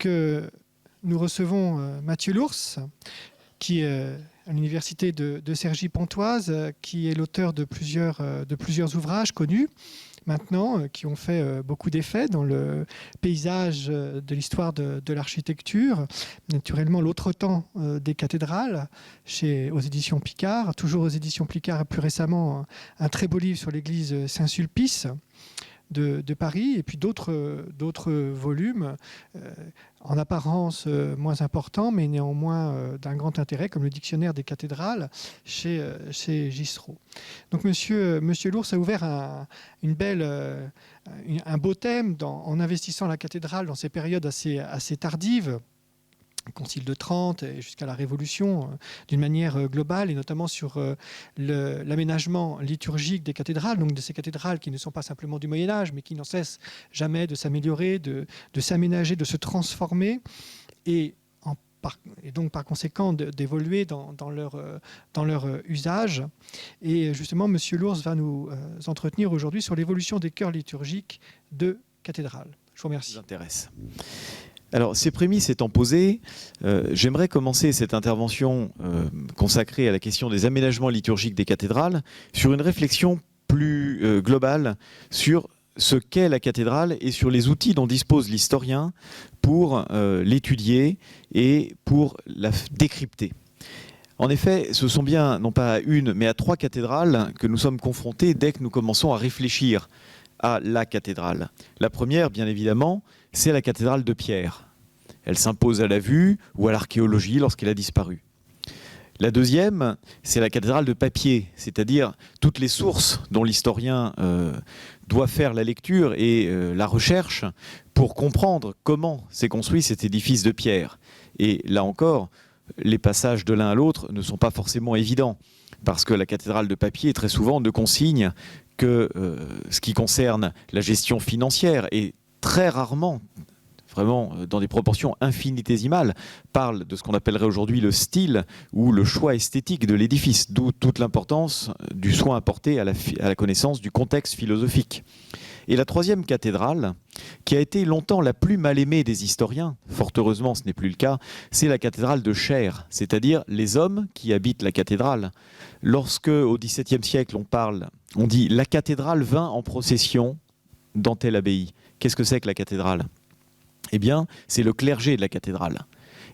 Donc, nous recevons Mathieu Lours, qui est à l'université de Cergy-Pontoise, qui est l'auteur de plusieurs ouvrages connus maintenant, qui ont fait beaucoup d'effets dans le paysage de l'histoire de l'architecture. Naturellement, L'autre temps des cathédrales, aux éditions Picard, toujours aux éditions Picard, et plus récemment, un très beau livre sur l'église Saint-Sulpice de Paris, et puis d'autres volumes, en apparence moins importants, mais néanmoins d'un grand intérêt, comme le Dictionnaire des cathédrales chez Gisseroux. Donc Monsieur Lours a ouvert un beau thème en investissant la cathédrale dans ces périodes assez tardives, le Concile de Trente et jusqu'à la Révolution, d'une manière globale, et notamment sur l'aménagement liturgique des cathédrales, donc de ces cathédrales qui ne sont pas simplement du Moyen-Âge, mais qui n'en cessent jamais de s'améliorer, de s'aménager, de se transformer, et donc par conséquent d'évoluer dans leur usage. Et justement, M. Lours va nous entretenir aujourd'hui sur l'évolution des chœurs liturgiques de cathédrales. Je vous remercie. Ça vous intéresse. Alors, ces prémices étant posées, j'aimerais commencer cette intervention consacrée à la question des aménagements liturgiques des cathédrales sur une réflexion plus globale sur ce qu'est la cathédrale et sur les outils dont dispose l'historien pour l'étudier et pour la décrypter. En effet, ce sont bien, non pas à une, mais à 3 cathédrales que nous sommes confrontés dès que nous commençons à réfléchir à la cathédrale. La première, bien évidemment, c'est la cathédrale de pierre. Elle s'impose à la vue ou à l'archéologie lorsqu'elle a disparu. La deuxième, c'est la cathédrale de papier, c'est-à-dire toutes les sources dont l'historien doit faire la lecture et la recherche pour comprendre comment s'est construit cet édifice de pierre. Et là encore, les passages de l'un à l'autre ne sont pas forcément évidents, parce que la cathédrale de papier, très souvent, ne consigne que ce qui concerne la gestion financière, et très rarement, vraiment dans des proportions infinitésimales, parle de ce qu'on appellerait aujourd'hui le style ou le choix esthétique de l'édifice, d'où toute l'importance du soin apporté à la connaissance du contexte philosophique. Et la troisième cathédrale, qui a été longtemps la plus mal aimée des historiens, fort heureusement ce n'est plus le cas, c'est la cathédrale de chair, c'est-à-dire les hommes qui habitent la cathédrale. Lorsque, au XVIIe siècle, on dit « la cathédrale vint en procession dans telle abbaye ». Qu'est-ce que c'est que la cathédrale ? Eh bien, c'est le clergé de la cathédrale.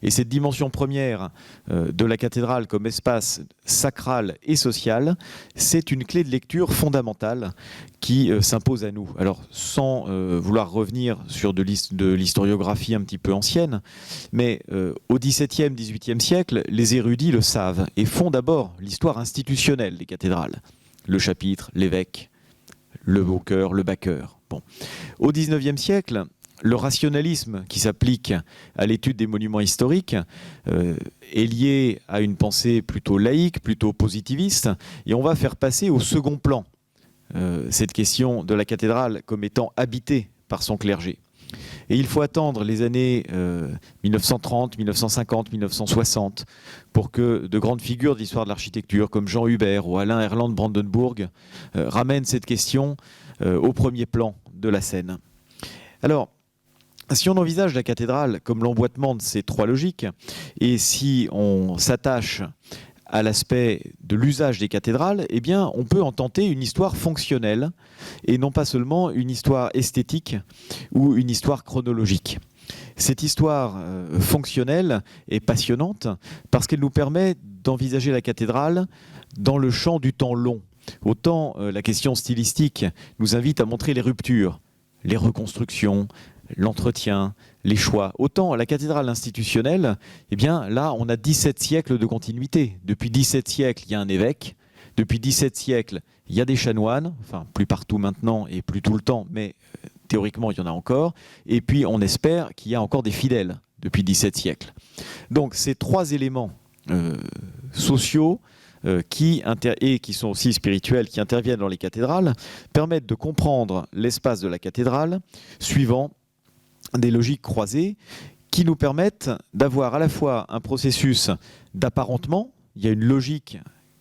Et cette dimension première de la cathédrale comme espace sacral et social, c'est une clé de lecture fondamentale qui s'impose à nous. Alors, sans vouloir revenir sur de l'historiographie un petit peu ancienne, mais au XVIIe, XVIIIe siècle, les érudits le savent et font d'abord l'histoire institutionnelle des cathédrales. Le chapitre, l'évêque, le beau-chœur, le bas-chœur. Bon. Au XIXe siècle, le rationalisme qui s'applique à l'étude des monuments historiques est lié à une pensée plutôt laïque, plutôt positiviste, et on va faire passer au second plan cette question de la cathédrale comme étant habitée par son clergé. Et il faut attendre les années 1930, 1950, 1960 pour que de grandes figures de l'histoire de l'architecture comme Jean Hubert ou Alain Erland Brandenburg ramènent cette question au premier plan de la scène. Alors, si on envisage la cathédrale comme l'emboîtement de ces 3 logiques, et si on s'attache à l'aspect de l'usage des cathédrales, eh bien, on peut en tenter une histoire fonctionnelle, et non pas seulement une histoire esthétique ou une histoire chronologique. Cette histoire fonctionnelle est passionnante parce qu'elle nous permet d'envisager la cathédrale dans le champ du temps long. Autant la question stylistique nous invite à montrer les ruptures, les reconstructions, l'entretien, les choix. Autant la cathédrale institutionnelle, eh bien là, on a 17 siècles de continuité. Depuis 17 siècles, il y a un évêque. Depuis 17 siècles, il y a des chanoines. Enfin, plus partout maintenant et plus tout le temps, mais théoriquement, il y en a encore. Et puis, on espère qu'il y a encore des fidèles depuis 17 siècles. Donc, ces 3 éléments sociaux qui sont aussi spirituels, qui interviennent dans les cathédrales, permettent de comprendre l'espace de la cathédrale suivant des logiques croisées qui nous permettent d'avoir à la fois un processus d'apparentement, il y a une logique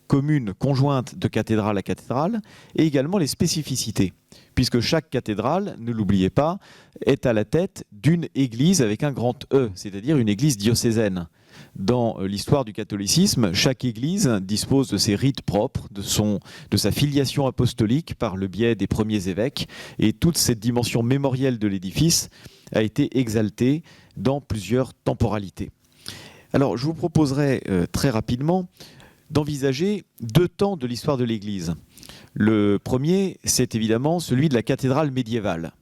communes conjointes de cathédrale à cathédrale, et également les spécificités, puisque chaque cathédrale, ne l'oubliez pas, est à la tête d'une église avec un grand E, c'est-à-dire une église diocésaine. Dans l'histoire du catholicisme, chaque église dispose de ses rites propres, de sa filiation apostolique par le biais des premiers évêques, et toute cette dimension mémorielle de l'édifice a été exaltée dans plusieurs temporalités. Alors, je vous proposerai très rapidement d'envisager 2 temps de l'histoire de l'Église. Le premier, c'est évidemment celui de la cathédrale médiévale.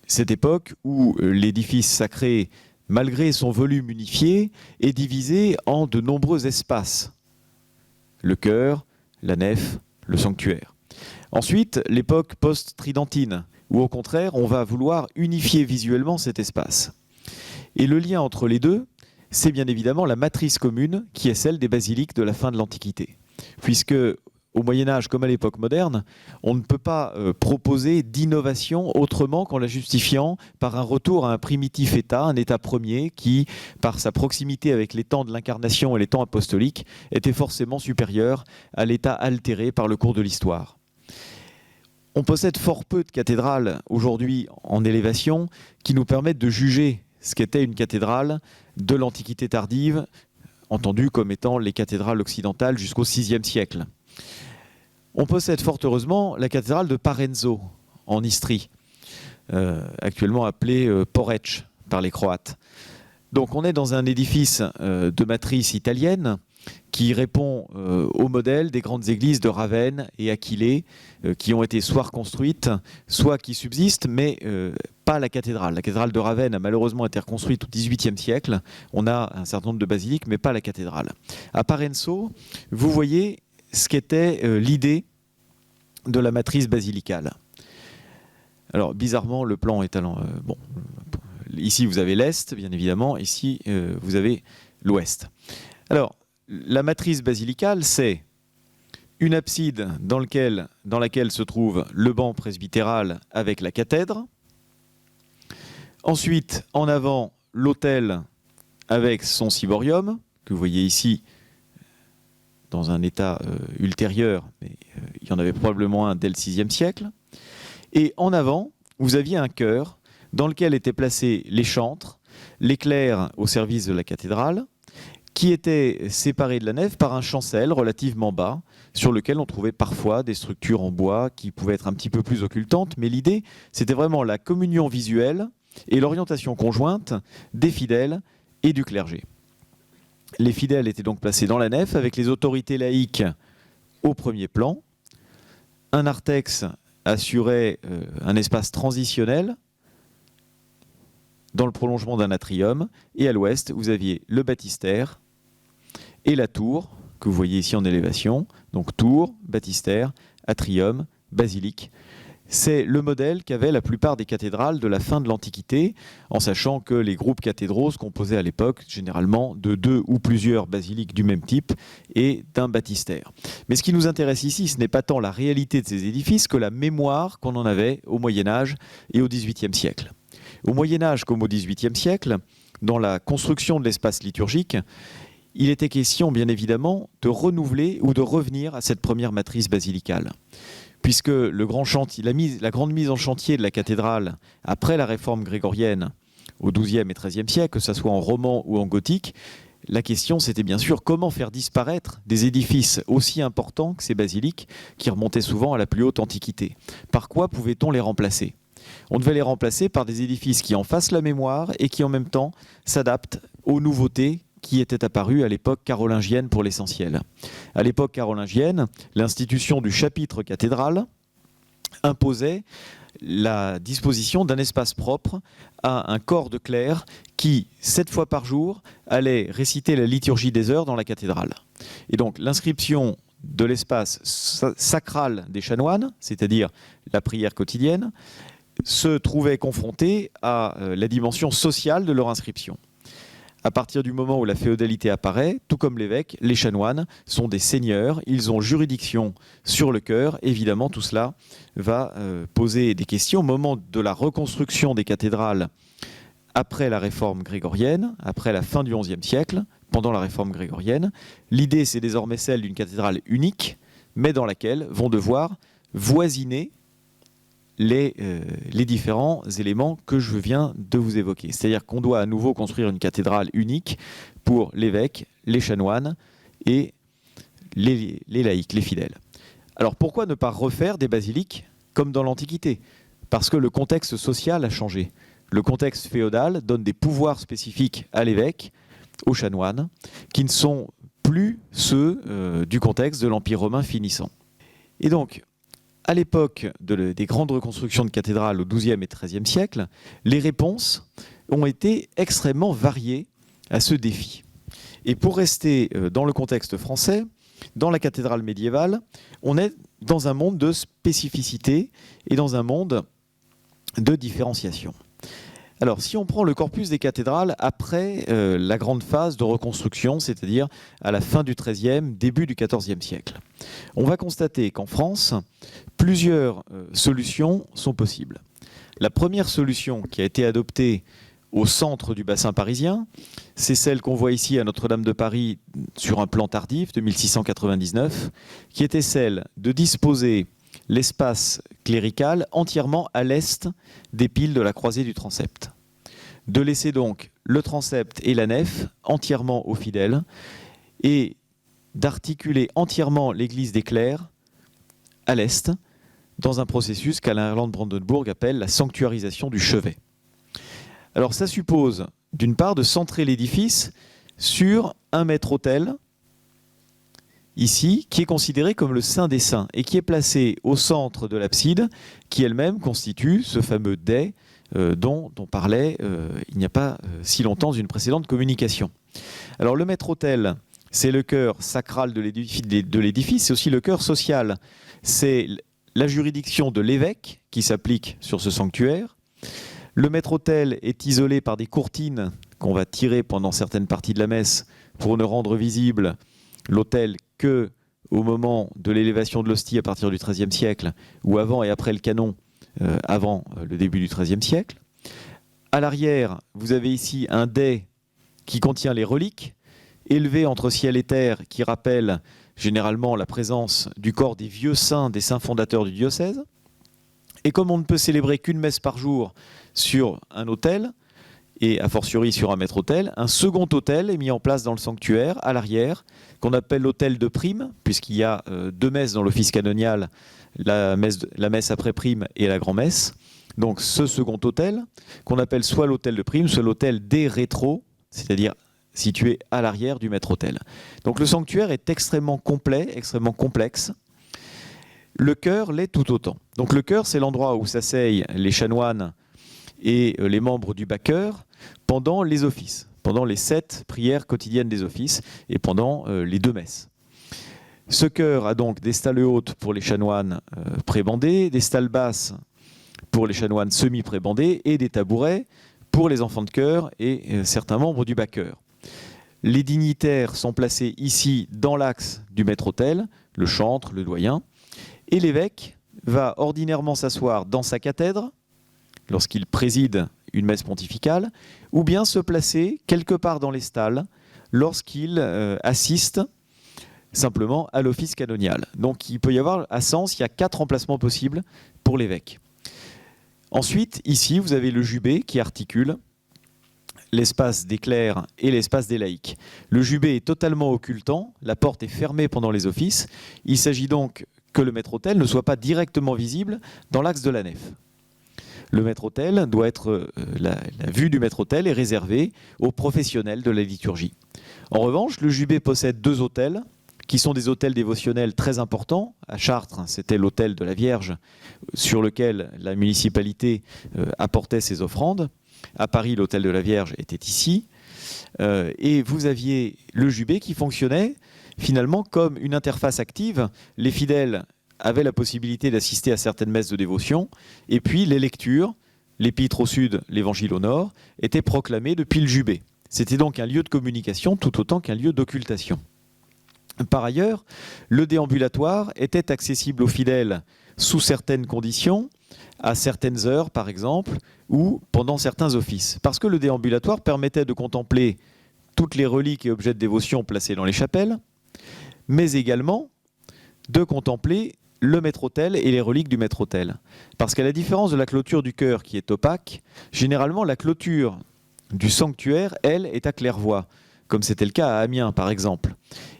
Cette époque où l'édifice sacré, malgré son volume unifié, est divisé en de nombreux espaces. Le chœur, la nef, le sanctuaire. Ensuite, l'époque post-tridentine, où au contraire, on va vouloir unifier visuellement cet espace. Et le lien entre les deux, c'est bien évidemment la matrice commune qui est celle des basiliques de la fin de l'Antiquité. Puisque au Moyen-Âge, comme à l'époque moderne, on ne peut pas proposer d'innovation autrement qu'en la justifiant par un retour à un primitif état, un état premier qui, par sa proximité avec les temps de l'incarnation et les temps apostoliques, était forcément supérieur à l'état altéré par le cours de l'histoire. On possède fort peu de cathédrales aujourd'hui en élévation qui nous permettent de juger ce qu'était une cathédrale de l'Antiquité tardive, entendue comme étant les cathédrales occidentales jusqu'au VIe siècle. On possède fort heureusement la cathédrale de Parenzo, en Istrie, actuellement appelée Poreč par les Croates. Donc on est dans un édifice de matrice italienne qui répond au modèle des grandes églises de Ravenne et Aquilée, qui ont été soit reconstruites, soit qui subsistent, mais pas la cathédrale. La cathédrale de Ravenne a malheureusement été reconstruite au XVIIIe siècle. On a un certain nombre de basiliques, mais pas la cathédrale. À Parenzo, vous voyez ce qu'était l'idée de la matrice basilicale. Alors, bizarrement, le plan est allant... ici, vous avez l'Est, bien évidemment. Ici, vous avez l'Ouest. Alors, la matrice basilicale, c'est une abside dans laquelle se trouve le banc presbytéral avec la cathèdre. Ensuite, en avant, l'autel avec son ciborium, que vous voyez ici dans un état ultérieur, mais il y en avait probablement un dès le VIe siècle. Et en avant, vous aviez un chœur dans lequel étaient placés les chantres, les clercs au service de la cathédrale, qui était séparé de la nef par un chancel relativement bas, sur lequel on trouvait parfois des structures en bois qui pouvaient être un petit peu plus occultantes, mais l'idée, c'était vraiment la communion visuelle et l'orientation conjointe des fidèles et du clergé. Les fidèles étaient donc placés dans la nef, avec les autorités laïques au premier plan. Un narthex assurait un espace transitionnel dans le prolongement d'un atrium, et à l'ouest, vous aviez le baptistère et la tour, que vous voyez ici en élévation. Donc tour, baptistère, atrium, basilique. C'est le modèle qu'avaient la plupart des cathédrales de la fin de l'Antiquité, en sachant que les groupes cathédraux se composaient à l'époque généralement de 2 ou plusieurs basiliques du même type et d'un baptistère. Mais ce qui nous intéresse ici, ce n'est pas tant la réalité de ces édifices que la mémoire qu'on en avait au Moyen-Âge et au XVIIIe siècle. Au Moyen-Âge comme au XVIIIe siècle, dans la construction de l'espace liturgique, il était question, bien évidemment, de renouveler ou de revenir à cette première matrice basilicale. Puisque le grand chantier, la grande mise en chantier de la cathédrale, après la réforme grégorienne au XIIe et XIIIe siècle, que ce soit en roman ou en gothique, la question c'était bien sûr comment faire disparaître des édifices aussi importants que ces basiliques, qui remontaient souvent à la plus haute antiquité. Par quoi pouvait-on les remplacer ? On devait les remplacer par des édifices qui en fassent la mémoire et qui en même temps s'adaptent aux nouveautés qui étaient apparues à l'époque carolingienne pour l'essentiel. À l'époque carolingienne, l'institution du chapitre cathédral imposait la disposition d'un espace propre à un corps de clercs qui, 7 fois par jour, allait réciter la liturgie des heures dans la cathédrale. Et donc l'inscription de l'espace sacral des chanoines, c'est-à-dire la prière quotidienne, se trouvait confrontée à la dimension sociale de leur inscription. À partir du moment où la féodalité apparaît, tout comme l'évêque, les chanoines sont des seigneurs, ils ont juridiction sur le chœur. Évidemment, tout cela va poser des questions au moment de la reconstruction des cathédrales après la réforme grégorienne, après la fin du XIe siècle, pendant la réforme grégorienne. L'idée, c'est désormais celle d'une cathédrale unique, mais dans laquelle vont devoir voisiner les différents éléments que je viens de vous évoquer. C'est-à-dire qu'on doit à nouveau construire une cathédrale unique pour l'évêque, les chanoines et les laïcs, les fidèles. Alors pourquoi ne pas refaire des basiliques comme dans l'Antiquité? Parce que le contexte social a changé. Le contexte féodal donne des pouvoirs spécifiques à l'évêque, aux chanoines, qui ne sont plus ceux du contexte de l'Empire romain finissant. Et donc, à l'époque des grandes reconstructions de cathédrales au XIIe et XIIIe siècle, les réponses ont été extrêmement variées à ce défi. Et pour rester dans le contexte français, dans la cathédrale médiévale, on est dans un monde de spécificité et dans un monde de différenciation. Alors, si on prend le corpus des cathédrales après la grande phase de reconstruction, c'est-à-dire à la fin du XIIIe, début du XIVe siècle, on va constater qu'en France, plusieurs solutions sont possibles. La première solution qui a été adoptée au centre du bassin parisien, c'est celle qu'on voit ici à Notre-Dame de Paris sur un plan tardif de 1699, qui était celle de disposer l'espace clérical entièrement à l'est des piles de la croisée du transept. De laisser donc le transept et la nef entièrement aux fidèles et d'articuler entièrement l'église des clercs à l'est dans un processus qu'Alain Erland Brandenburg appelle la sanctuarisation du chevet. Alors ça suppose d'une part de centrer l'édifice sur un maître-autel ici, qui est considéré comme le Saint des Saints et qui est placé au centre de l'abside, qui elle-même constitue ce fameux dais dont on parlait il n'y a pas si longtemps dans une précédente communication. Alors le maître-autel, c'est le cœur sacral de l'édifice, c'est aussi le cœur social. C'est la juridiction de l'évêque qui s'applique sur ce sanctuaire. Le maître-autel est isolé par des courtines qu'on va tirer pendant certaines parties de la messe pour ne rendre visible l'autel que au moment de l'élévation de l'hostie à partir du XIIIe siècle, ou avant et après le canon, avant le début du XIIIe siècle. À l'arrière, vous avez ici un dais qui contient les reliques, élevé entre ciel et terre, qui rappelle généralement la présence du corps des vieux saints, des saints fondateurs du diocèse. Et comme on ne peut célébrer qu'une messe par jour sur un autel, et a fortiori sur un maître-autel, un second autel est mis en place dans le sanctuaire, à l'arrière, qu'on appelle l'autel de prime, puisqu'il y a deux messes dans l'office canonial, la messe après prime et la grand-messe. Donc ce second autel, qu'on appelle soit l'autel de prime, soit l'autel des rétros, c'est-à-dire situé à l'arrière du maître-autel. Donc le sanctuaire est extrêmement complet, extrêmement complexe. Le chœur l'est tout autant. Donc le chœur, c'est l'endroit où s'asseyent les chanoines et les membres du bas-chœur pendant les offices, pendant les 7 prières quotidiennes des offices et pendant les 2 messes. Ce chœur a donc des stalles hautes pour les chanoines prébandés, des stalles basses pour les chanoines semi-prébandés et des tabourets pour les enfants de chœur et certains membres du bas-chœur. Les dignitaires sont placés ici dans l'axe du maître-autel, le chantre, le doyen, et l'évêque va ordinairement s'asseoir dans sa cathèdre lorsqu'il préside une messe pontificale, ou bien se placer quelque part dans les stalles lorsqu'il assiste simplement à l'office canonial. Donc il peut y avoir à Sens, il y a 4 emplacements possibles pour l'évêque. Ensuite, ici, vous avez le jubé qui articule l'espace des clercs et l'espace des laïcs. Le jubé est totalement occultant, la porte est fermée pendant les offices. Il s'agit donc que le maître-autel ne soit pas directement visible dans l'axe de la nef. Le maître-autel doit être, la vue du maître-autel est réservée aux professionnels de la liturgie. En revanche, le jubé possède 2 autels, qui sont des autels dévotionnels très importants. À Chartres, c'était l'autel de la Vierge sur lequel la municipalité apportait ses offrandes. À Paris, l'autel de la Vierge était ici. Et vous aviez le jubé qui fonctionnait finalement comme une interface active. Les fidèles avaient la possibilité d'assister à certaines messes de dévotion. Et puis les lectures, l'épître au sud, l'évangile au nord, étaient proclamées depuis le jubé. C'était donc un lieu de communication tout autant qu'un lieu d'occultation. Par ailleurs, le déambulatoire était accessible aux fidèles sous certaines conditions, à certaines heures par exemple, ou pendant certains offices. Parce que le déambulatoire permettait de contempler toutes les reliques et objets de dévotion placés dans les chapelles, mais également de contempler le maître-autel et les reliques du maître-autel. Parce qu'à la différence de la clôture du chœur qui est opaque, généralement la clôture du sanctuaire, elle, est à claire-voie, comme c'était le cas à Amiens par exemple.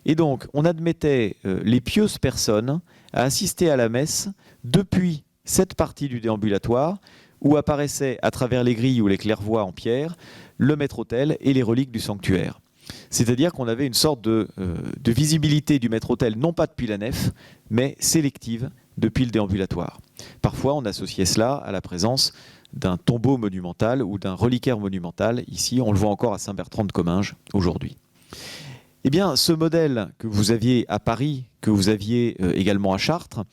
Et donc on admettait les pieuses personnes à assister à la messe depuis cette partie du déambulatoire où apparaissaient à travers les grilles ou les claire-voies en pierre le maître-autel et les reliques du sanctuaire. C'est-à-dire qu'on avait une sorte de visibilité du maître-autel, non pas depuis la nef, mais sélective depuis le déambulatoire. Parfois, on associait cela à la présence d'un tombeau monumental ou d'un reliquaire monumental. Ici, on le voit encore à Saint-Bertrand-de-Comminges aujourd'hui. Eh bien, ce modèle que vous aviez à Paris, que vous aviez également à Chartres,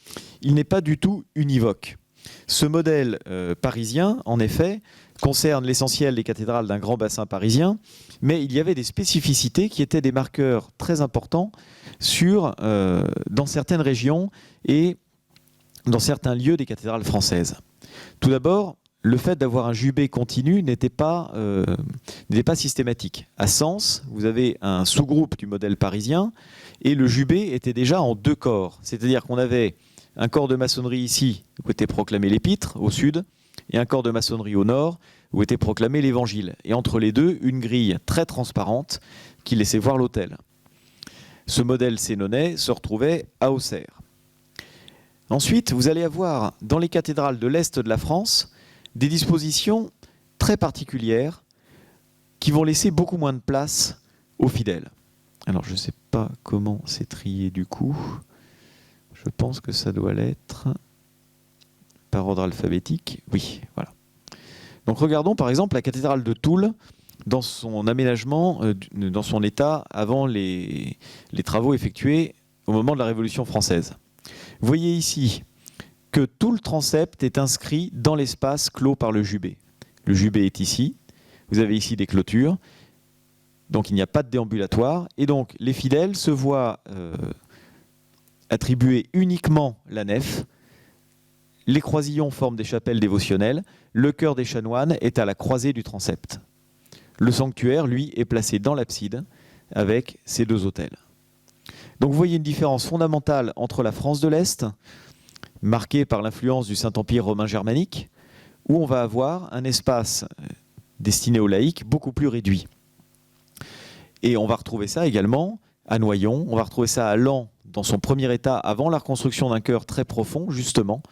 il n'est pas du tout univoque. Ce modèle parisien, en effet, concerne l'essentiel des cathédrales d'un grand bassin parisien, mais il y avait des spécificités qui étaient des marqueurs très importants dans certaines régions et dans certains lieux des cathédrales françaises. Tout d'abord, le fait d'avoir un jubé continu n'était pas systématique. À Sens, vous avez un sous-groupe du modèle parisien et le jubé était déjà en 2 corps. C'est-à-dire qu'on avait un corps de maçonnerie ici où était proclamé l'épître, au sud, et un corps de maçonnerie au nord où était proclamé l'évangile. Et entre les deux, une grille très transparente qui laissait voir l'autel. Ce modèle sénonais se retrouvait à Auxerre. Ensuite, vous allez avoir dans les cathédrales de l'Est de la France des dispositions très particulières qui vont laisser beaucoup moins de place aux fidèles. Alors, je ne sais pas comment c'est trié du coup. Je pense que ça doit l'être par ordre alphabétique. Oui, voilà. Donc regardons par exemple la cathédrale de Toul dans son aménagement, dans son état avant les travaux effectués au moment de la Révolution française. Vous voyez ici que tout le transept est inscrit dans l'espace clos par le jubé. Le jubé est ici. Vous avez ici des clôtures. Donc il n'y a pas de déambulatoire. Et donc les fidèles se voient attribuer uniquement la nef. Les croisillons forment des chapelles dévotionnelles. Le chœur des chanoines est à la croisée du transept. Le sanctuaire, lui, est placé dans l'abside avec ses 2 autels. Donc vous voyez une différence fondamentale entre la France de l'Est, marquée par l'influence du Saint-Empire romain germanique, où on va avoir un espace destiné aux laïcs beaucoup plus réduit. Et on va retrouver ça également à Noyon, on va retrouver ça à Laon, dans son premier état, avant la reconstruction d'un chœur très profond, justement,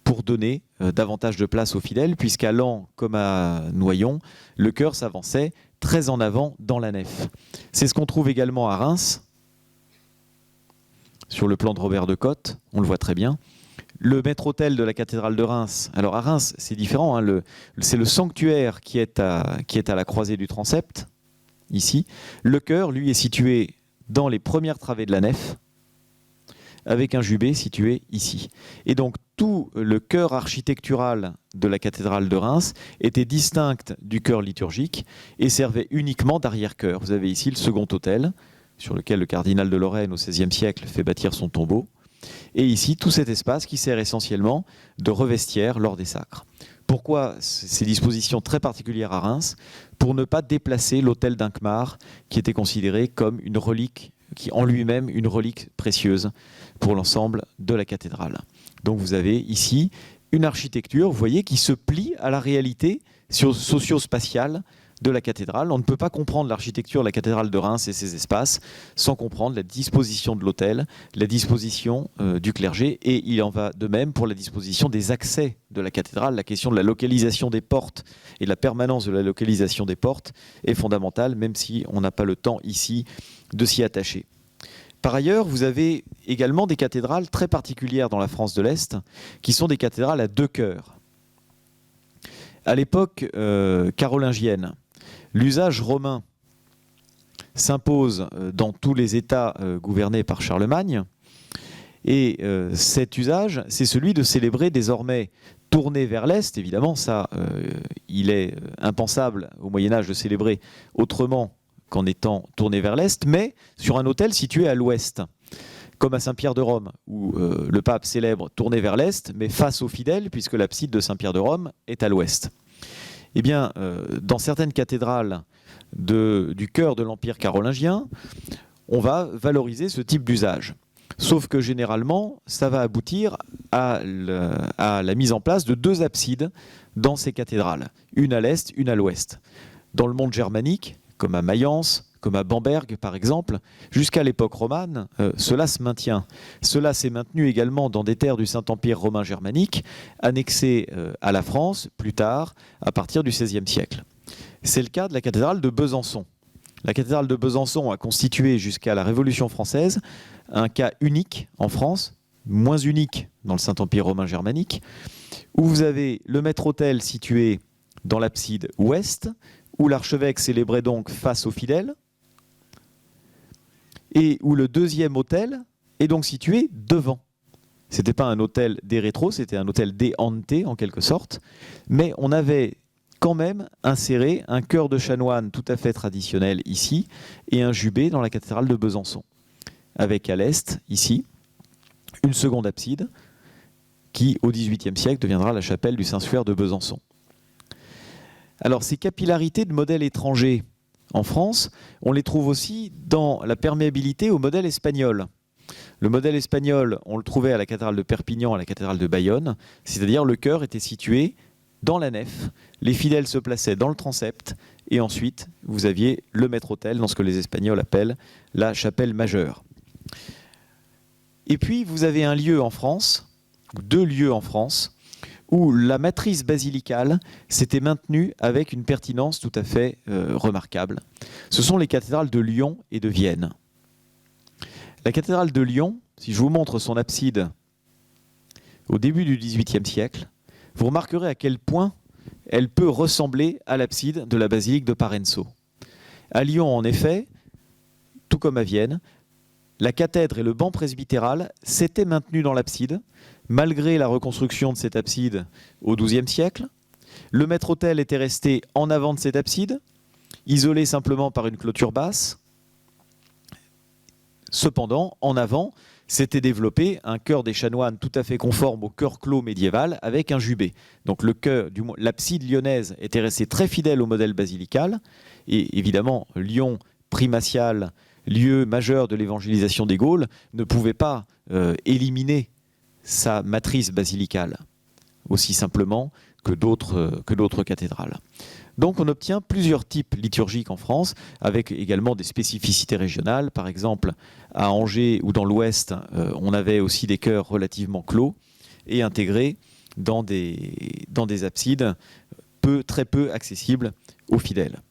pour donner davantage de place aux fidèles, puisqu'à Laon, comme à Noyon, le chœur s'avançait très en avant dans la nef. C'est ce qu'on trouve également à Reims, sur le plan de Robert de Cotte, on le voit très bien. Le maître-autel de la cathédrale de Reims, alors à Reims c'est différent, hein, c'est le sanctuaire qui est à la croisée du transept, ici. Le chœur, lui, est situé dans les premières travées de la nef, avec un jubé situé ici. Et donc tout le chœur architectural de la cathédrale de Reims était distinct du chœur liturgique et servait uniquement d'arrière-chœur. Vous avez ici le second autel, sur lequel le cardinal de Lorraine au XVIe siècle fait bâtir son tombeau. Et ici, tout cet espace qui sert essentiellement de revestiaire lors des sacres. Pourquoi ces dispositions très particulières à Reims? Pour ne pas déplacer l'autel d'Inquemare, qui était considéré comme une relique, qui en lui-même une relique précieuse pour l'ensemble de la cathédrale. Donc vous avez ici une architecture, vous voyez, qui se plie à la réalité socio-spatiale de la cathédrale. On ne peut pas comprendre l'architecture de la cathédrale de Reims et ses espaces sans comprendre la disposition de l'autel, la disposition du clergé, et il en va de même pour la disposition des accès de la cathédrale. La question de la localisation des portes et de la permanence de la localisation des portes est fondamentale, même si on n'a pas le temps ici de s'y attacher. Par ailleurs, vous avez également des cathédrales très particulières dans la France de l'Est, qui sont des cathédrales à 2 chœurs. À l'époque carolingienne, l'usage romain s'impose dans tous les États gouvernés par Charlemagne. Et cet usage, c'est celui de célébrer désormais tourné vers l'Est. Évidemment, ça, il est impensable au Moyen-Âge de célébrer autrement qu'en étant tourné vers l'Est, mais sur un autel situé à l'Ouest, comme à Saint-Pierre de Rome, où le pape célèbre tourné vers l'Est, mais face aux fidèles, puisque l'abside de Saint-Pierre de Rome est à l'Ouest. Eh bien, dans certaines cathédrales du cœur de l'Empire carolingien, on va valoriser ce type d'usage. Sauf que généralement, ça va aboutir à la mise en place de 2 absides dans ces cathédrales, une à l'est, une à l'ouest. Dans le monde germanique, comme à Mayence, comme à Bamberg par exemple, jusqu'à l'époque romane, cela se maintient. Cela s'est maintenu également dans des terres du Saint-Empire romain germanique, annexées à la France plus tard, à partir du XVIe siècle. C'est le cas de la cathédrale de Besançon. La cathédrale de Besançon a constitué jusqu'à la Révolution française un cas unique en France, moins unique dans le Saint-Empire romain germanique, où vous avez le maître-autel situé dans l'abside ouest, où l'archevêque célébrait donc face aux fidèles, et où le deuxième autel est donc situé devant. Ce n'était pas un autel des rétros, c'était un autel des ante en quelque sorte, mais on avait quand même inséré un chœur de chanoine tout à fait traditionnel ici, et un jubé dans la cathédrale de Besançon, avec à l'est, ici, une seconde abside, qui au XVIIIe siècle deviendra la chapelle du Saint-Suaire de Besançon. Alors ces capillarités de modèles étrangers en France, on les trouve aussi dans la perméabilité au modèle espagnol. Le modèle espagnol, on le trouvait à la cathédrale de Perpignan, à la cathédrale de Bayonne, c'est-à-dire le chœur était situé dans la nef, les fidèles se plaçaient dans le transept, et ensuite vous aviez le maître-autel dans ce que les Espagnols appellent la chapelle majeure. Et puis vous avez un lieu en France, 2 lieux en France, où la matrice basilicale s'était maintenue avec une pertinence tout à fait remarquable. Ce sont les cathédrales de Lyon et de Vienne. La cathédrale de Lyon, si je vous montre son abside au début du XVIIIe siècle, vous remarquerez à quel point elle peut ressembler à l'abside de la basilique de Parenzo. À Lyon, en effet, tout comme à Vienne, la cathèdre et le banc presbytéral s'étaient maintenus dans l'abside, malgré la reconstruction de cette abside au XIIe siècle. Le maître-autel était resté en avant de cette abside, isolé simplement par une clôture basse. Cependant, en avant, s'était développé un chœur des chanoines tout à fait conforme au chœur clos médiéval avec un jubé. Donc l'abside lyonnaise était restée très fidèle au modèle basilical. Et évidemment, Lyon, primatial, lieu majeur de l'évangélisation des Gaules, ne pouvait pas éliminer sa matrice basilicale aussi simplement que d'autres cathédrales. Donc on obtient plusieurs types liturgiques en France, avec également des spécificités régionales. Par exemple, à Angers ou dans l'Ouest, on avait aussi des chœurs relativement clos et intégrés dans des absides très peu accessibles aux fidèles.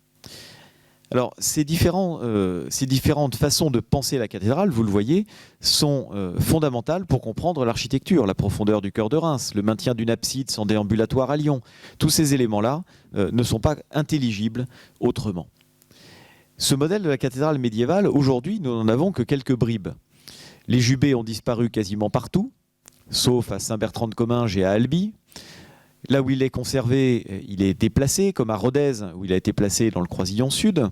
Alors, ces différentes façons de penser la cathédrale, vous le voyez, sont fondamentales pour comprendre l'architecture, la profondeur du chœur de Reims, le maintien d'une abside sans déambulatoire à Lyon. Tous ces éléments-là ne sont pas intelligibles autrement. Ce modèle de la cathédrale médiévale, aujourd'hui, nous n'en avons que quelques bribes. Les jubés ont disparu quasiment partout, sauf à Saint-Bertrand-de-Comminges et à Albi. Là où il est conservé, il est déplacé, comme à Rodez, où il a été placé dans le croisillon sud.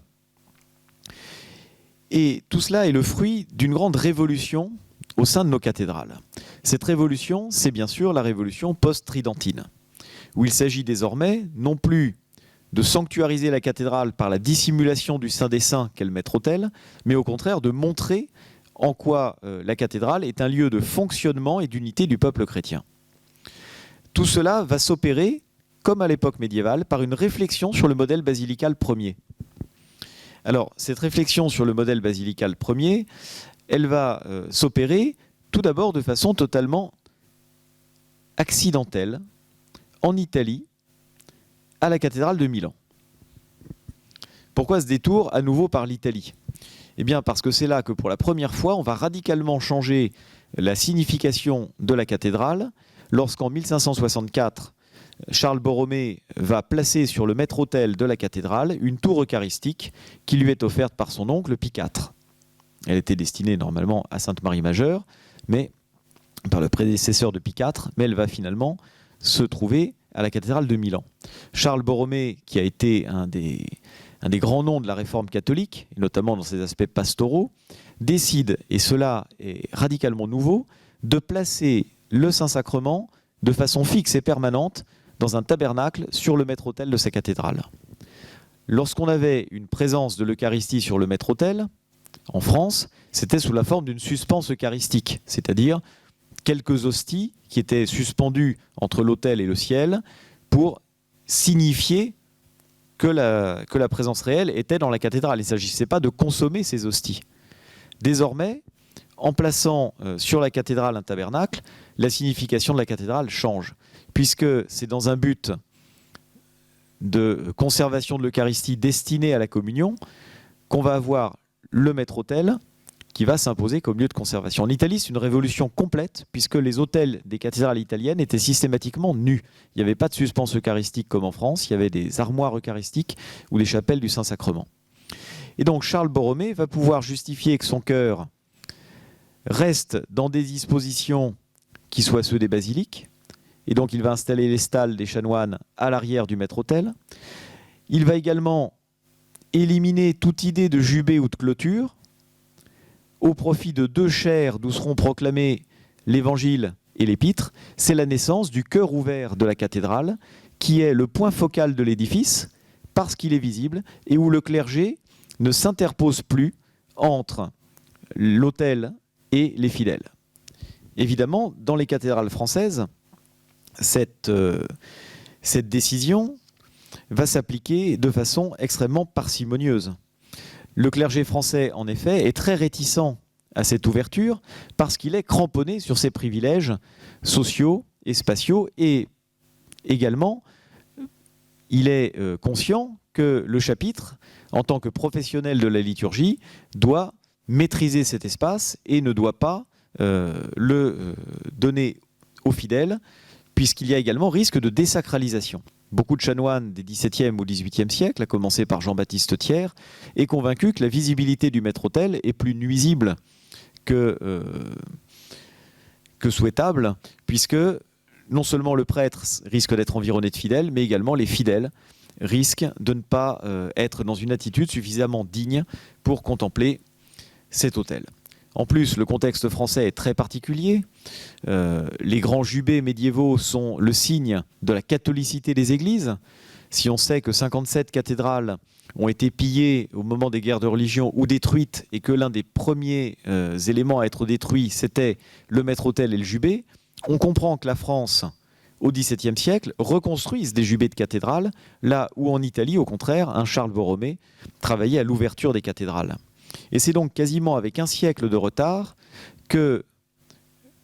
Et tout cela est le fruit d'une grande révolution au sein de nos cathédrales. Cette révolution, c'est bien sûr la révolution post-tridentine, où il s'agit désormais non plus de sanctuariser la cathédrale par la dissimulation du Saint des Saints qu'est le maître-autel, mais au contraire de montrer en quoi la cathédrale est un lieu de fonctionnement et d'unité du peuple chrétien. Tout cela va s'opérer, comme à l'époque médiévale, par une réflexion sur le modèle basilical premier. Alors, cette réflexion sur le modèle basilical premier, elle va s'opérer tout d'abord de façon totalement accidentelle, en Italie, à la cathédrale de Milan. Pourquoi ce détour à nouveau par l'Italie ? Eh bien, parce que c'est là que pour la première fois, on va radicalement changer la signification de la cathédrale, lorsqu'en 1564, Charles Borromée va placer sur le maître-autel de la cathédrale une tour eucharistique qui lui est offerte par son oncle Pie IV. Elle était destinée normalement à Sainte-Marie Majeure, mais par le prédécesseur de Pie IV, mais elle va finalement se trouver à la cathédrale de Milan. Charles Borromée, qui a été un des grands noms de la réforme catholique, et notamment dans ses aspects pastoraux, décide, et cela est radicalement nouveau, de placer le Saint-Sacrement de façon fixe et permanente dans un tabernacle sur le maître-autel de sa cathédrale. lorsqu'on avait une présence de l'Eucharistie sur le maître-autel, en France, c'était sous la forme d'une suspense eucharistique, c'est-à-dire quelques hosties qui étaient suspendues entre l'autel et le ciel pour signifier que la présence réelle était dans la cathédrale. Il ne s'agissait pas de consommer ces hosties. Désormais, en plaçant sur la cathédrale un tabernacle, la signification de la cathédrale change, puisque c'est dans un but de conservation de l'Eucharistie destinée à la communion qu'on va avoir le maître-autel qui va s'imposer comme lieu de conservation. En Italie, c'est une révolution complète, puisque les autels des cathédrales italiennes étaient systématiquement nus. Il n'y avait pas de suspense eucharistique comme en France, il y avait des armoires eucharistiques ou des chapelles du Saint-Sacrement. Et donc Charles Borromée va pouvoir justifier que son chœur reste dans des dispositions qui soient ceux des basiliques, et donc il va installer les stalles des chanoines à l'arrière du maître-autel. Il va également éliminer toute idée de jubé ou de clôture, au profit de deux chaires d'où seront proclamés l'évangile et l'épître. C'est la naissance du chœur ouvert de la cathédrale, qui est le point focal de l'édifice, parce qu'il est visible, et où le clergé ne s'interpose plus entre l'autel et les fidèles. Évidemment, dans les cathédrales françaises, cette décision va s'appliquer de façon extrêmement parcimonieuse. Le clergé français, en effet, est très réticent à cette ouverture parce qu'il est cramponné sur ses privilèges sociaux et spatiaux, et également, il est conscient que le chapitre, en tant que professionnel de la liturgie, doit maîtriser cet espace et ne doit pas le donner aux fidèles, puisqu'il y a également risque de désacralisation. Beaucoup de chanoines des XVIIe ou XVIIIe siècles, à commencer par Jean-Baptiste Thiers, est convaincu que la visibilité du maître-autel est plus nuisible que souhaitable, puisque non seulement le prêtre risque d'être environné de fidèles, mais également les fidèles risquent de ne pas être dans une attitude suffisamment digne pour contempler cet autel. En plus, le contexte français est très particulier. Les grands jubés médiévaux sont le signe de la catholicité des églises. Si on sait que 57 cathédrales ont été pillées au moment des guerres de religion ou détruites, et que l'un des premiers éléments à être détruit, c'était le maître-autel et le jubé, on comprend que la France, au XVIIe siècle, reconstruise des jubés de cathédrales, là où en Italie, au contraire, un Charles Borromée travaillait à l'ouverture des cathédrales. Et c'est donc quasiment avec un siècle de retard que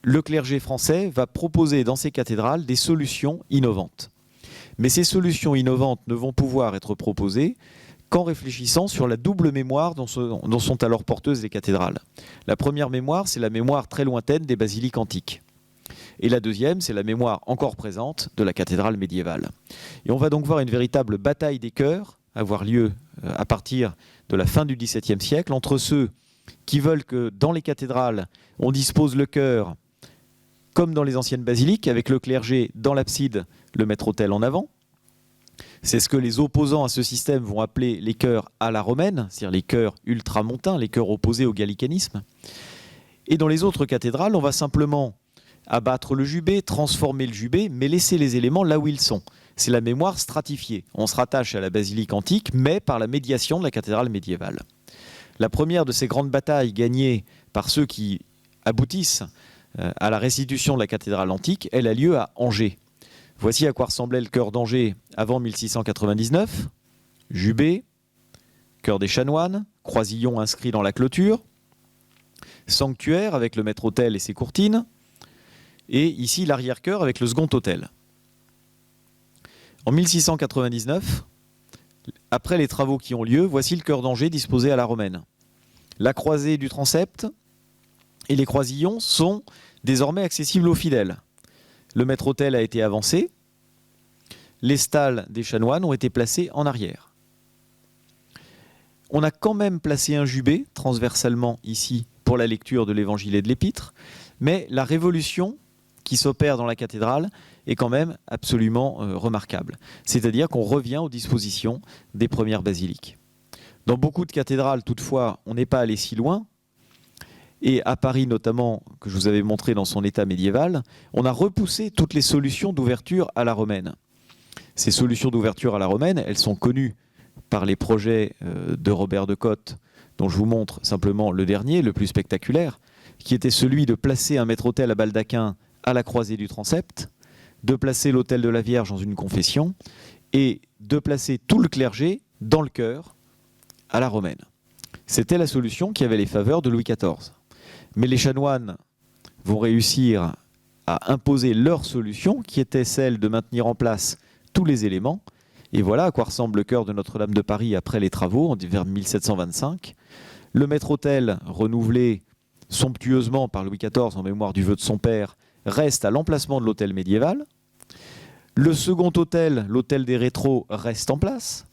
le clergé français va proposer dans ses cathédrales des solutions innovantes. Mais ces solutions innovantes ne vont pouvoir être proposées qu'en réfléchissant sur la double mémoire dont sont alors porteuses les cathédrales. La première mémoire, c'est la mémoire très lointaine des basiliques antiques. Et la deuxième, c'est la mémoire encore présente de la cathédrale médiévale. Et on va donc voir une véritable bataille des cœurs avoir lieu à partir de la fin du XVIIe siècle entre ceux qui veulent que dans les cathédrales, on dispose le chœur comme dans les anciennes basiliques, avec le clergé dans l'abside, le maître-autel en avant. C'est ce que les opposants à ce système vont appeler les chœurs à la romaine, c'est-à-dire les chœurs ultramontains, les chœurs opposés au gallicanisme. Et dans les autres cathédrales, on va simplement abattre le jubé, transformer le jubé, mais laisser les éléments là où ils sont. C'est la mémoire stratifiée. On se rattache à la basilique antique, mais par la médiation de la cathédrale médiévale. La première de ces grandes batailles gagnées par ceux qui aboutissent à la restitution de la cathédrale antique, elle a lieu à Angers. Voici à quoi ressemblait le chœur d'Angers avant 1699. Jubé, chœur des chanoines, croisillon inscrit dans la clôture, sanctuaire avec le maître-autel et ses courtines, et ici l'arrière-chœur avec le second autel. En 1699, après les travaux qui ont lieu, voici le chœur d'Angers disposé à la romaine. La croisée du transept et les croisillons sont désormais accessibles aux fidèles. Le maître-autel a été avancé, les stalles des chanoines ont été placées en arrière. On a quand même placé un jubé transversalement ici pour la lecture de l'évangile et de l'épître, mais la révolution qui s'opère dans la cathédrale est quand même absolument remarquable. C'est-à-dire qu'on revient aux dispositions des premières basiliques. Dans beaucoup de cathédrales, toutefois, on n'est pas allé si loin. Et à Paris notamment, que je vous avais montré dans son état médiéval, on a repoussé toutes les solutions d'ouverture à la romaine. Ces solutions d'ouverture à la romaine, elles sont connues par les projets de Robert de Cotte, dont je vous montre simplement le dernier, le plus spectaculaire, qui était celui de placer un maître-autel à baldaquin à la croisée du transept, de placer l'autel de la Vierge dans une confession et de placer tout le clergé dans le chœur à la romaine. C'était la solution qui avait les faveurs de Louis XIV. Mais les chanoines vont réussir à imposer leur solution, qui était celle de maintenir en place tous les éléments. Et voilà à quoi ressemble le chœur de Notre-Dame de Paris après les travaux, vers 1725. Le maître-autel, renouvelé somptueusement par Louis XIV en mémoire du vœu de son père, reste à l'emplacement de l'autel médiéval. Le second autel, l'autel des rétros, reste en place.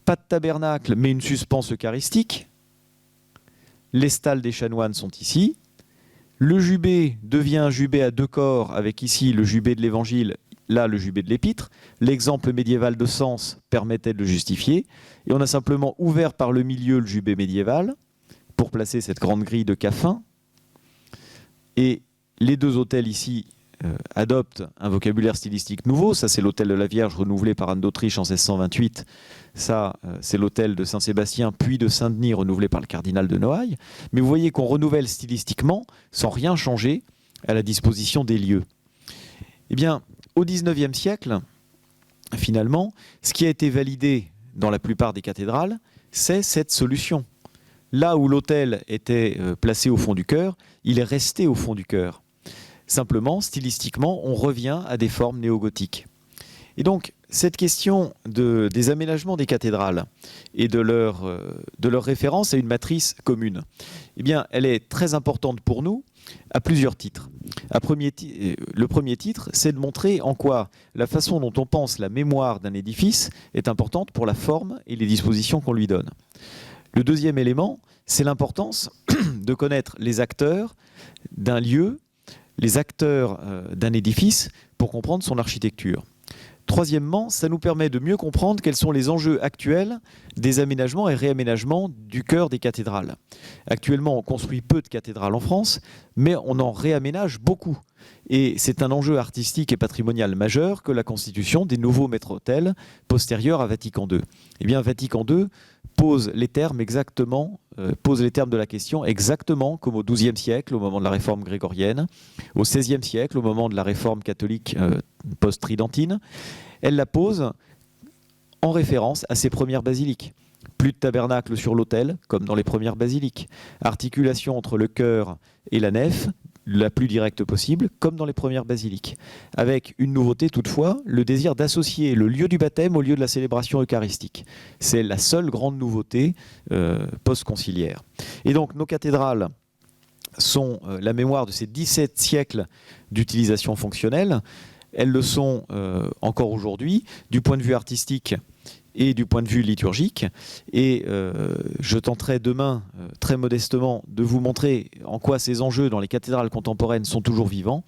Pas de tabernacle, mais une suspense eucharistique. Les stalles des chanoines sont ici. Le jubé devient un jubé à 2 corps, avec ici le jubé de l'Évangile, là le jubé de l'Épître. L'exemple médiéval de Sens permettait de le justifier. Et on a simplement ouvert par le milieu le jubé médiéval pour placer cette grande grille de caffin. Et les 2 autels ici adoptent un vocabulaire stylistique nouveau. Ça, c'est l'autel de la Vierge renouvelé par Anne d'Autriche en 1628. Ça, c'est l'autel de Saint-Sébastien, puis de Saint-Denis, renouvelé par le cardinal de Noailles. Mais vous voyez qu'on renouvelle stylistiquement sans rien changer à la disposition des lieux. Eh bien, au XIXe siècle, finalement, ce qui a été validé dans la plupart des cathédrales, c'est cette solution. Là où l'autel était placé au fond du chœur, il est resté au fond du chœur. Simplement, stylistiquement, on revient à des formes néo-gothiques. Et donc, cette question des aménagements des cathédrales et de leur référence à une matrice commune, eh bien, elle est très importante pour nous à plusieurs titres. Le premier titre, c'est de montrer en quoi la façon dont on pense la mémoire d'un édifice est importante pour la forme et les dispositions qu'on lui donne. Le deuxième élément, c'est l'importance de connaître les acteurs d'un lieu, les acteurs d'un édifice pour comprendre son architecture. Troisièmement, ça nous permet de mieux comprendre quels sont les enjeux actuels des aménagements et réaménagements du cœur des cathédrales. Actuellement, on construit peu de cathédrales en France, mais on en réaménage beaucoup. Et c'est un enjeu artistique et patrimonial majeur que la constitution des nouveaux maîtres-autels postérieurs à Vatican II. Eh bien, Vatican II pose les termes de la question exactement comme au XIIe siècle, au moment de la réforme grégorienne, au XVIe siècle, au moment de la réforme catholique post-tridentine. Elle la pose en référence à ses premières basiliques. Plus de tabernacle sur l'autel, comme dans les premières basiliques. Articulation entre le chœur et la nef, la plus directe possible, comme dans les premières basiliques. Avec une nouveauté toutefois, le désir d'associer le lieu du baptême au lieu de la célébration eucharistique. C'est la seule grande nouveauté post-conciliaire. Et donc nos cathédrales sont la mémoire de ces 17 siècles d'utilisation fonctionnelle. Elles le sont encore aujourd'hui, du point de vue artistique et du point de vue liturgique. Et je tenterai demain, très modestement, de vous montrer en quoi ces enjeux dans les cathédrales contemporaines sont toujours vivants.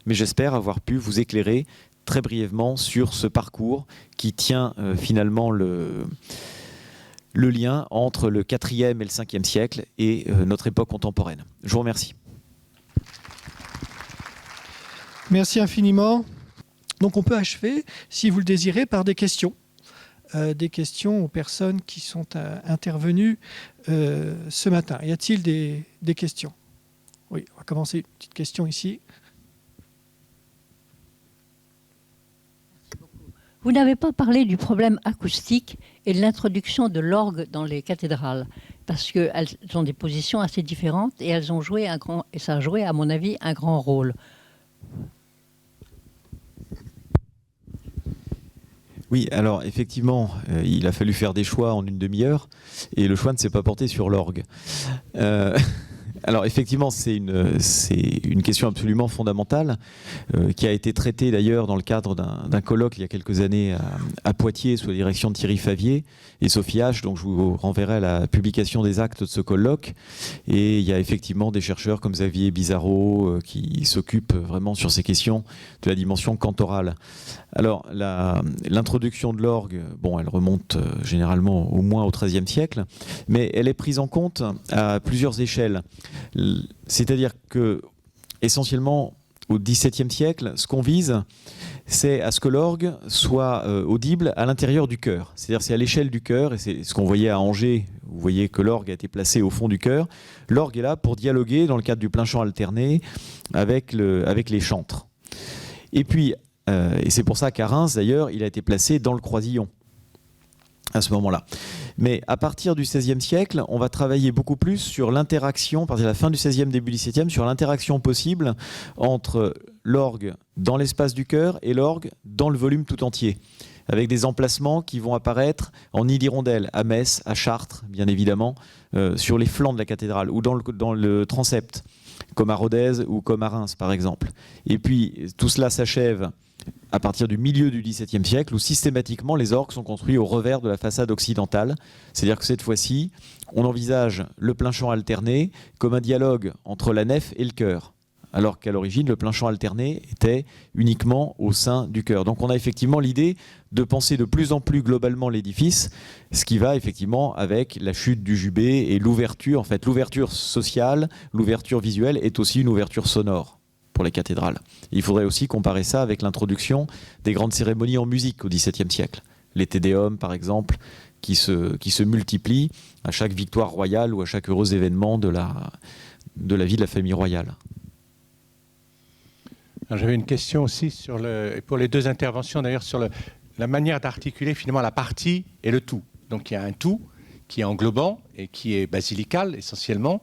Mais j'espère avoir pu vous éclairer très brièvement sur ce parcours qui tient finalement le lien entre le 4e et le 5e siècle et notre époque contemporaine. Je vous remercie. Merci infiniment. Donc on peut achever, si vous le désirez, par des questions. Des questions aux personnes qui sont intervenues ce matin. Y a-t-il des questions? Oui, on va commencer. Une petite question ici. Vous n'avez pas parlé du problème acoustique et de l'introduction de l'orgue dans les cathédrales, parce qu'elles ont des positions assez différentes et elles ont joué et ça a joué, à mon avis, un grand rôle. Oui, alors effectivement, il a fallu faire des choix en une demi-heure et le choix ne s'est pas porté sur l'orgue. Alors effectivement, c'est une question absolument fondamentale qui a été traitée d'ailleurs dans le cadre d'un colloque il y a quelques années à Poitiers sous la direction de Thierry Favier et Sophie H. Donc je vous renverrai la publication des actes de ce colloque. Et il y a effectivement des chercheurs comme Xavier Bizarro qui s'occupent vraiment sur ces questions de la dimension cantorale. Alors l'introduction de l'orgue, bon, elle remonte généralement au moins au XIIIe siècle, mais elle est prise en compte à plusieurs échelles. C'est-à-dire que, essentiellement, au XVIIe siècle, ce qu'on vise, c'est à ce que l'orgue soit audible à l'intérieur du chœur. C'est-à-dire c'est à l'échelle du chœur, et c'est ce qu'on voyait à Angers. Vous voyez que l'orgue a été placé au fond du chœur. L'orgue est là pour dialoguer dans le cadre du plein chant alterné avec les chantres. Et puis, et c'est pour ça qu'à Reims, d'ailleurs, il a été placé dans le croisillon à ce moment-là. Mais à partir du XVIe siècle, on va travailler beaucoup plus sur l'interaction, à partir de la fin du XVIe, début du XVIIe, sur l'interaction possible entre l'orgue dans l'espace du chœur et l'orgue dans le volume tout entier, avec des emplacements qui vont apparaître en nid d'hirondelle, à Metz, à Chartres, bien évidemment, sur les flancs de la cathédrale, ou dans le transept, comme à Rodez ou comme à Reims, par exemple. Et puis, tout cela s'achève à partir du milieu du XVIIe siècle, où systématiquement les orgues sont construits au revers de la façade occidentale. C'est-à-dire que cette fois-ci, on envisage le plein chant alterné comme un dialogue entre la nef et le chœur, alors qu'à l'origine, le plein chant alterné était uniquement au sein du chœur. Donc on a effectivement l'idée de penser de plus en plus globalement l'édifice, ce qui va effectivement avec la chute du jubé et l'ouverture. En fait, l'ouverture sociale, l'ouverture visuelle est aussi une ouverture sonore pour les cathédrales. Il faudrait aussi comparer ça avec l'introduction des grandes cérémonies en musique au XVIIe siècle. Les Te Deum, par exemple, qui se multiplient à chaque victoire royale ou à chaque heureux événement de la vie de la famille royale. J'avais une question aussi pour les deux interventions, d'ailleurs, sur la manière d'articuler finalement la partie et le tout. Donc il y a un tout qui est englobant et qui est basilical essentiellement,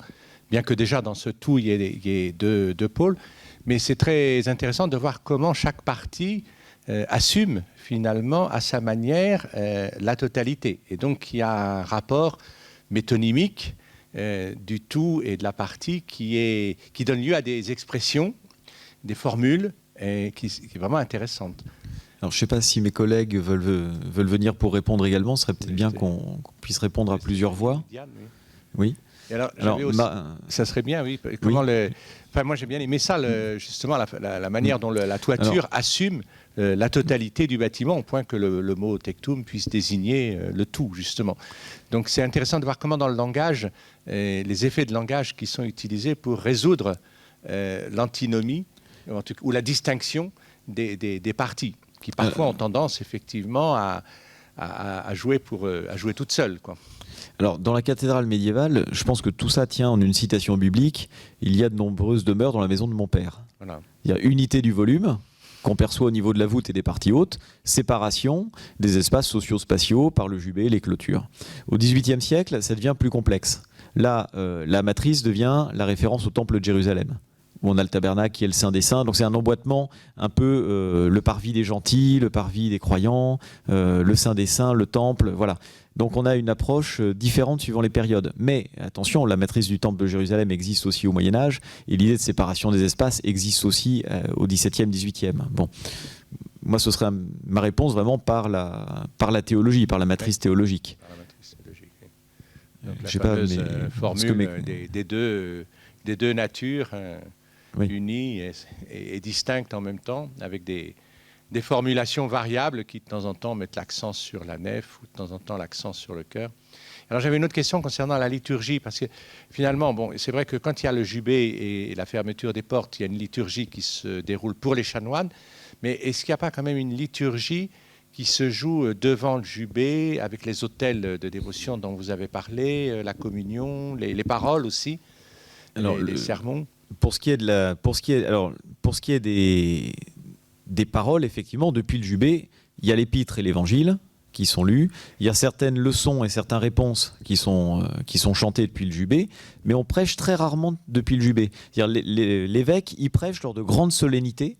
bien que déjà dans ce tout il y ait deux pôles. Mais c'est très intéressant de voir comment chaque partie assume finalement à sa manière la totalité. Et donc il y a un rapport métonymique du tout et de la partie qui donne lieu à des expressions, des formules qui est vraiment intéressante. Alors je ne sais pas si mes collègues veulent venir pour répondre également. Ce serait peut-être bien qu'on puisse répondre à plusieurs voix. Diane, oui. Et alors aussi, ça serait bien, oui. Comment moi j'ai bien aimé ça, justement la manière dont la toiture assume la totalité du bâtiment, au point que le mot tectum puisse désigner le tout, justement. Donc c'est intéressant de voir comment dans le langage, les effets de langage qui sont utilisés pour résoudre l'antinomie ou la distinction des parties, qui parfois ont tendance effectivement à jouer toute seule, quoi. Alors, dans la cathédrale médiévale, je pense que tout ça tient en une citation biblique. Il y a de nombreuses demeures dans la maison de mon père. Voilà. Il y a unité du volume qu'on perçoit au niveau de la voûte et des parties hautes, séparation des espaces socio-spatiaux par le jubé et les clôtures. Au XVIIIe siècle, ça devient plus complexe. Là, la matrice devient la référence au temple de Jérusalem, où on a le tabernacle qui est le Saint des Saints. Donc c'est un emboîtement un peu le parvis des gentils, le parvis des croyants, le Saint des Saints, le temple, voilà. Donc on a une approche différente suivant les périodes. Mais attention, la matrice du temple de Jérusalem existe aussi au Moyen-Âge, et l'idée de séparation des espaces existe aussi au XVIIe, XVIIIe. Bon, moi ce serait ma réponse vraiment par la théologie, par la matrice théologique. Par la matrice théologique, oui. Donc la fameuse formule des deux natures unies et distinctes en même temps, avec des formulations variables qui de temps en temps mettent l'accent sur la nef ou de temps en temps l'accent sur le chœur. Alors j'avais une autre question concernant la liturgie, parce que finalement, c'est vrai que quand il y a le jubé et la fermeture des portes, il y a une liturgie qui se déroule pour les chanoines, mais est-ce qu'il n'y a pas quand même une liturgie qui se joue devant le jubé, avec les autels de dévotion dont vous avez parlé, la communion, les paroles aussi, les sermons? Pour ce qui est des paroles, effectivement, depuis le jubé, il y a l'épître et l'évangile qui sont lus, il y a certaines leçons et certaines réponses qui sont chantées depuis le jubé, mais on prêche très rarement depuis le jubé. C'est-à-dire l'évêque, il prêche lors de grandes solennités,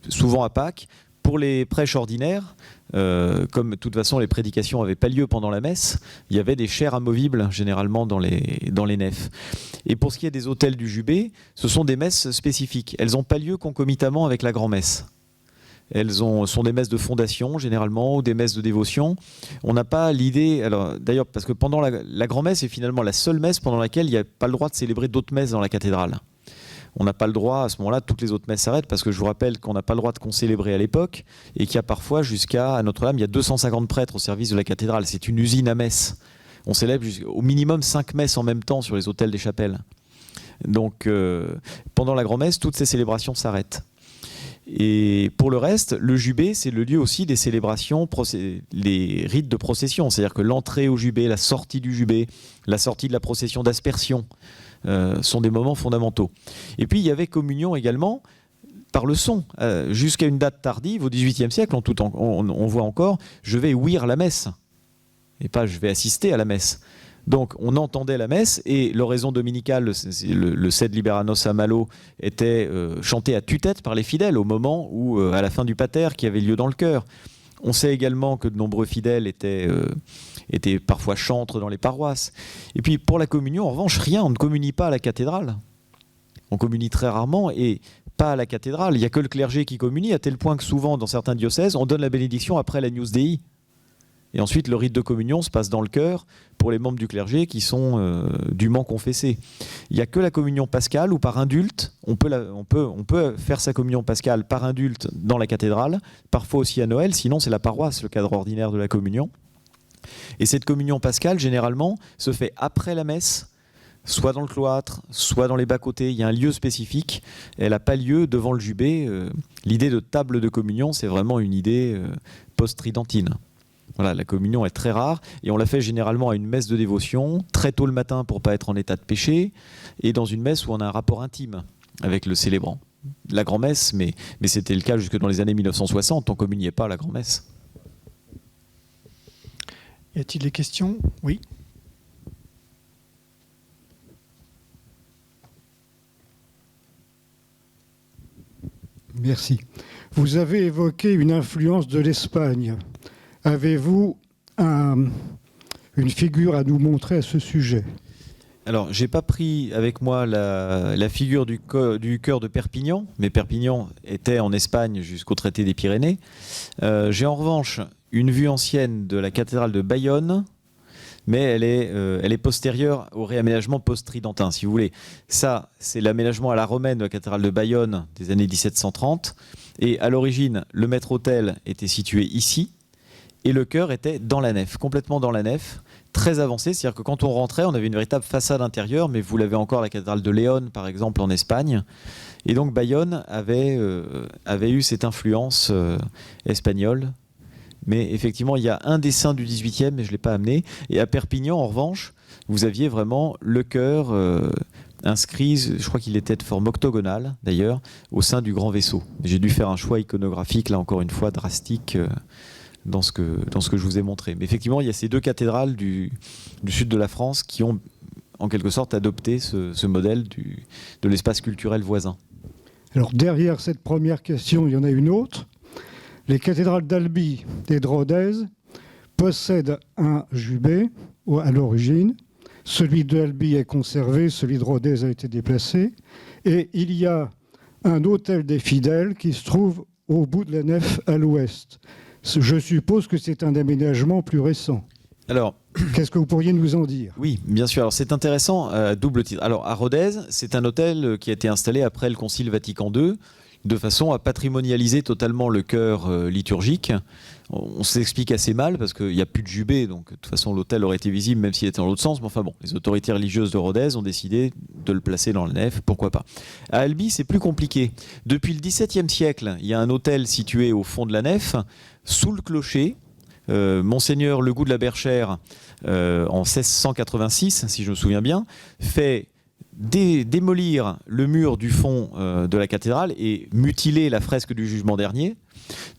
souvent à Pâques. Pour les prêches ordinaires, comme de toute façon les prédications n'avaient pas lieu pendant la messe, il y avait des chaires amovibles généralement dans les nefs. Et pour ce qui est des autels du jubé, ce sont des messes spécifiques. Elles n'ont pas lieu concomitamment avec la grand-messe. Elles sont des messes de fondation généralement, ou des messes de dévotion. On n'a pas l'idée, alors d'ailleurs parce que pendant la grand-messe est finalement la seule messe pendant laquelle il n'y a pas le droit de célébrer d'autres messes dans la cathédrale. On n'a pas le droit, à ce moment-là, toutes les autres messes s'arrêtent, parce que je vous rappelle qu'on n'a pas le droit de concélébrer à l'époque, et qu'il y a parfois, à Notre-Dame, il y a 250 prêtres au service de la cathédrale. C'est une usine à messes. On célèbre au minimum 5 messes en même temps sur les autels des chapelles. Donc, pendant la grand-messe, toutes ces célébrations s'arrêtent. Et pour le reste, le jubé, c'est le lieu aussi des célébrations, les rites de procession. C'est-à-dire que l'entrée au jubé, la sortie du jubé, la sortie de la procession d'aspersion sont des moments fondamentaux. Et puis il y avait communion également par le son. Jusqu'à une date tardive, au XVIIIe siècle, on voit encore « je vais ouïr la messe » et pas « je vais assister à la messe ». Donc on entendait la messe et l'oraison dominicale, le Sed Liberanos a Malo, était chanté à tue-tête par les fidèles au moment où, à la fin du pater, qui avait lieu dans le chœur. On sait également que de nombreux fidèles étaient parfois chantres dans les paroisses. Et puis pour la communion, en revanche, rien, on ne communie pas à la cathédrale. On communie très rarement et pas à la cathédrale. Il n'y a que le clergé qui communie, à tel point que souvent, dans certains diocèses, on donne la bénédiction après l'Agnus Dei. Et ensuite, le rite de communion se passe dans le chœur pour les membres du clergé qui sont dûment confessés. Il n'y a que la communion pascale où par indulte, on peut faire sa communion pascale par indulte dans la cathédrale, parfois aussi à Noël, sinon c'est la paroisse, le cadre ordinaire de la communion. Et cette communion pascale, généralement, se fait après la messe, soit dans le cloître, soit dans les bas-côtés. Il y a un lieu spécifique. Elle n'a pas lieu devant le jubé. L'idée de table de communion, c'est vraiment une idée post-tridentine. Voilà, la communion est très rare et on la fait généralement à une messe de dévotion, très tôt le matin pour ne pas être en état de péché, et dans une messe où on a un rapport intime avec le célébrant. La grand-messe, mais c'était le cas jusque dans les années 1960, on ne communiait pas à la grand-messe. Y a-t-il des questions? Oui. Merci. Vous avez évoqué une influence de l'Espagne. Avez-vous une figure à nous montrer à ce sujet? Alors, j'ai pas pris avec moi la figure du chœur de Perpignan, mais Perpignan était en Espagne jusqu'au traité des Pyrénées. J'ai en revanche une vue ancienne de la cathédrale de Bayonne, mais elle est postérieure au réaménagement post-tridentin, si vous voulez. Ça, c'est l'aménagement à la romaine de la cathédrale de Bayonne des années 1730. Et à l'origine, le maître-autel était situé ici, et le chœur était dans la nef, complètement dans la nef, très avancé. C'est-à-dire que quand on rentrait, on avait une véritable façade intérieure, mais vous l'avez encore à la cathédrale de Léon, par exemple, en Espagne. Et donc Bayonne avait eu cette influence espagnole. Mais effectivement, il y a un dessin du 18e, mais je ne l'ai pas amené. Et à Perpignan, en revanche, vous aviez vraiment le chœur inscrit, je crois qu'il était de forme octogonale, d'ailleurs, au sein du grand vaisseau. J'ai dû faire un choix iconographique, là encore une fois, drastique, dans ce que je vous ai montré. Mais effectivement, il y a ces deux cathédrales du sud de la France qui ont, en quelque sorte, adopté ce modèle de l'espace culturel voisin. Alors, derrière cette première question, il y en a une autre. Les cathédrales d'Albi et de Rodez possèdent un jubé à l'origine. Celui d'Albi est conservé, celui de Rodez a été déplacé. Et il y a un autel des fidèles qui se trouve au bout de la nef à l'ouest. Je suppose que c'est un aménagement plus récent. Alors, qu'est-ce que vous pourriez nous en dire? Oui, bien sûr. Alors, c'est intéressant à double titre. Alors, à Rodez, c'est un autel qui a été installé après le Concile Vatican II, de façon à patrimonialiser totalement le chœur liturgique. On s'explique assez mal parce qu'il n'y a plus de jubé, donc de toute façon l'autel aurait été visible même s'il était dans l'autre sens. Mais enfin bon, les autorités religieuses de Rodez ont décidé de le placer dans la nef, pourquoi pas. À Albi, c'est plus compliqué. Depuis le XVIIe siècle, il y a un autel situé au fond de la nef, sous le clocher. Monseigneur Legout de la Berchère, en 1686, si je me souviens bien, fait démolir le mur du fond de la cathédrale et mutiler la fresque du jugement dernier,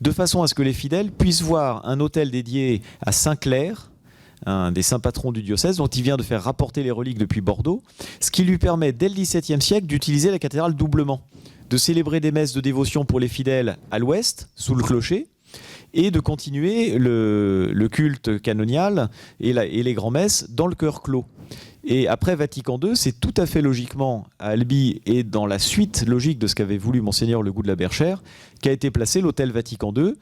de façon à ce que les fidèles puissent voir un autel dédié à Saint-Clair, un des saints patrons du diocèse, dont il vient de faire rapporter les reliques depuis Bordeaux, ce qui lui permet, dès le XVIIe siècle, d'utiliser la cathédrale doublement, de célébrer des messes de dévotion pour les fidèles à l'ouest, sous le clocher, et de continuer le culte canonial et les grands-messes dans le chœur clos. Et après Vatican II, c'est tout à fait logiquement à Albi et dans la suite logique de ce qu'avait voulu Monseigneur Legout de la Berchère, qu'a été placé l'autel Vatican II,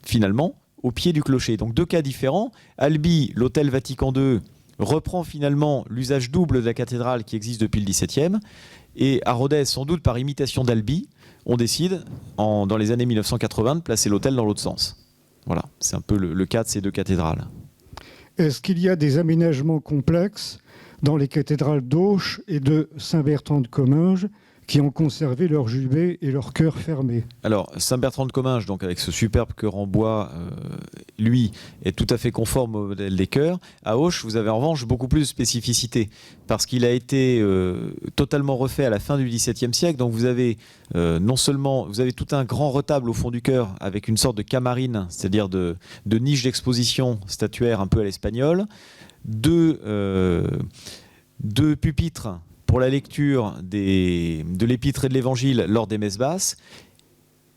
finalement, au pied du clocher. Donc deux cas différents. Albi, l'autel Vatican II, reprend finalement l'usage double de la cathédrale qui existe depuis le XVIIe. Et à Rodez, sans doute par imitation d'Albi, on décide, dans les années 1980, de placer l'autel dans l'autre sens. Voilà, c'est un peu le cas de ces deux cathédrales. Est-ce qu'il y a des aménagements complexes dans les cathédrales d'Auch et de Saint-Bertrand de Comminges qui ont conservé leur jubé et leur chœur fermé. Alors, Saint-Bertrand de Comminges, donc avec ce superbe chœur en bois, lui, est tout à fait conforme au modèle des chœurs. À Auch, vous avez en revanche beaucoup plus de spécificité, parce qu'il a été totalement refait à la fin du XVIIe siècle. Donc vous avez non seulement, vous avez tout un grand retable au fond du chœur, avec une sorte de camarine, c'est-à-dire de niche d'exposition statuaire un peu à l'espagnol, deux pupitres pour la lecture de l'épître et de l'évangile lors des messes basses.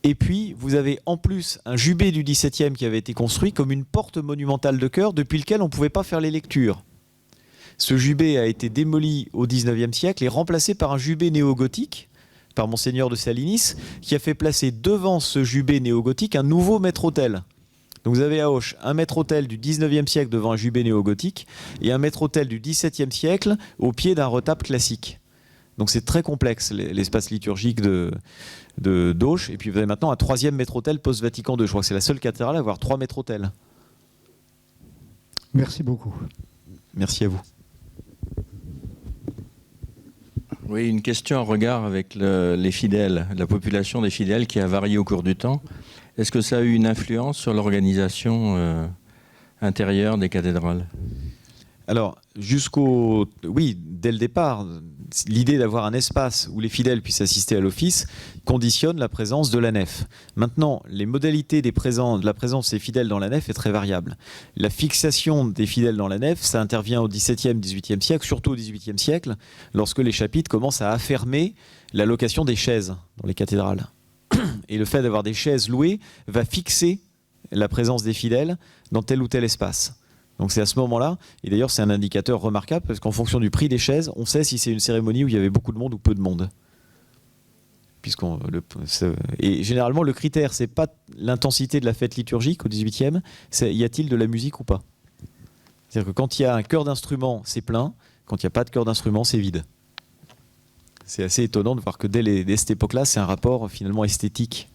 Et puis, vous avez en plus un jubé du XVIIe qui avait été construit comme une porte monumentale de chœur depuis lequel on ne pouvait pas faire les lectures. Ce jubé a été démoli au XIXe siècle et remplacé par un jubé néo-gothique, par Monseigneur de Salinis, qui a fait placer devant ce jubé néo-gothique un nouveau maître-autel. Donc vous avez à Auch un maître-autel du XIXe siècle devant un jubé néo-gothique et un maître-autel du XVIIe siècle au pied d'un retable classique. Donc c'est très complexe l'espace liturgique d'Auch. Et puis vous avez maintenant un troisième maître-autel post-Vatican II. Je crois que c'est la seule cathédrale à avoir 3 maîtres-autels. Merci beaucoup. Merci à vous. Oui, une question en regard avec les fidèles, la population des fidèles qui a varié au cours du temps. Est-ce que ça a eu une influence sur l'organisation intérieure des cathédrales ? Alors, oui, dès le départ, l'idée d'avoir un espace où les fidèles puissent assister à l'office conditionne la présence de la nef. Maintenant, les modalités de la présence des fidèles dans la nef est très variable. La fixation des fidèles dans la nef, ça intervient au XVIIe, XVIIIe siècle, surtout au XVIIIe siècle, lorsque les chapitres commencent à affermer la location des chaises dans les cathédrales. Et le fait d'avoir des chaises louées va fixer la présence des fidèles dans tel ou tel espace. Donc c'est à ce moment-là, et d'ailleurs c'est un indicateur remarquable, parce qu'en fonction du prix des chaises, on sait si c'est une cérémonie où il y avait beaucoup de monde ou peu de monde. Et généralement, le critère, c'est pas l'intensité de la fête liturgique au XVIIIe, c'est y a-t-il de la musique ou pas. C'est-à-dire que quand il y a un chœur d'instrument, c'est plein, quand il n'y a pas de chœur d'instrument, c'est vide. C'est assez étonnant de voir que dès cette époque-là, c'est un rapport finalement esthétique